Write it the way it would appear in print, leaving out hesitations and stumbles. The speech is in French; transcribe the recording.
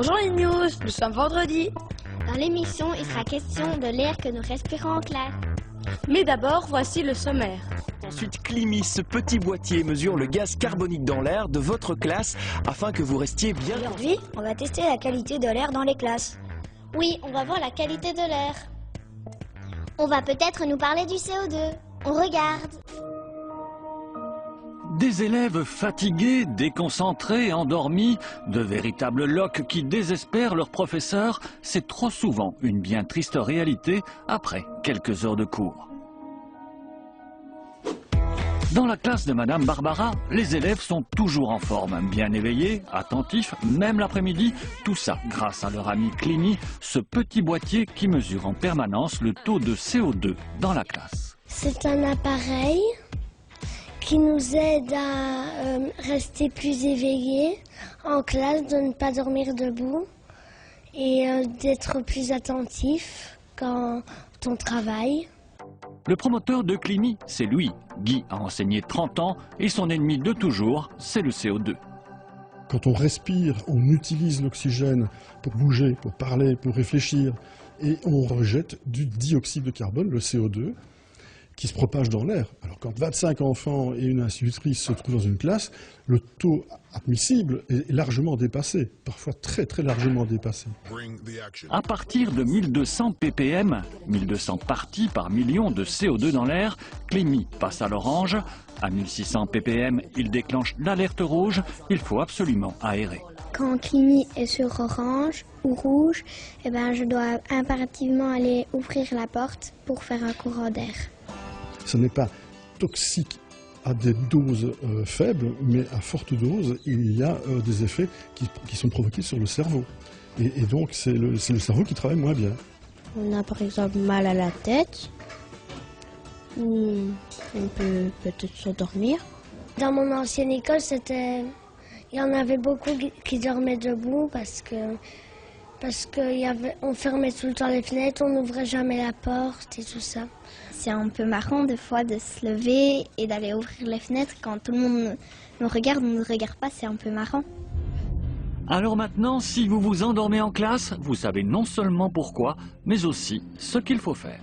Bonjour les news, nous sommes vendredi. Dans l'émission, il sera question de l'air que nous respirons en classe. Mais d'abord, voici le sommaire. Ensuite, Climi, ce petit boîtier mesure le gaz carbonique dans l'air de votre classe afin que vous restiez bien... Aujourd'hui, on va tester la qualité de l'air dans les classes. Oui, on va voir la qualité de l'air. On va peut-être nous parler du CO2. On regarde. Des élèves fatigués, déconcentrés, endormis, de véritables loques qui désespèrent leurs professeurs, c'est trop souvent une bien triste réalité après quelques heures de cours. Dans la classe de Madame Barbara, les élèves sont toujours en forme, bien éveillés, attentifs, même l'après-midi, tout ça grâce à leur ami Climi, ce petit boîtier qui mesure en permanence le taux de CO2 dans la classe. C'est un appareil qui nous aide à rester plus éveillés en classe, de ne pas dormir debout et d'être plus attentif quand on travaille. Le promoteur de Climi, c'est lui. Guy a enseigné 30 ans et son ennemi de toujours, c'est le CO2. Quand on respire, on utilise l'oxygène pour bouger, pour parler, pour réfléchir, et on rejette du dioxyde de carbone, le CO2, qui se propage dans l'air. Alors quand 25 enfants et une institutrice se trouvent dans une classe, le taux admissible est largement dépassé, parfois très très largement dépassé. À partir de 1200 ppm, 1200 parties par million de CO2 dans l'air, Climi passe à l'orange. À 1600 ppm, il déclenche l'alerte rouge, il faut absolument aérer. Quand Climi est sur orange ou rouge, eh ben, je dois impérativement aller ouvrir la porte pour faire un courant d'air. Ce n'est pas toxique à des doses faibles, mais à forte dose, il y a des effets qui sont provoqués sur le cerveau. Et donc, c'est le cerveau qui travaille moins bien. On a par exemple mal à la tête, ou on peut peut-être s'endormir. Dans mon ancienne école, il y en avait beaucoup qui dormaient debout parce qu'on fermait tout le temps les fenêtres, on n'ouvrait jamais la porte et tout ça. C'est un peu marrant des fois de se lever et d'aller ouvrir les fenêtres quand tout le monde nous regarde ou ne nous regarde pas, c'est un peu marrant. Alors maintenant, si vous vous endormez en classe, vous savez non seulement pourquoi, mais aussi ce qu'il faut faire.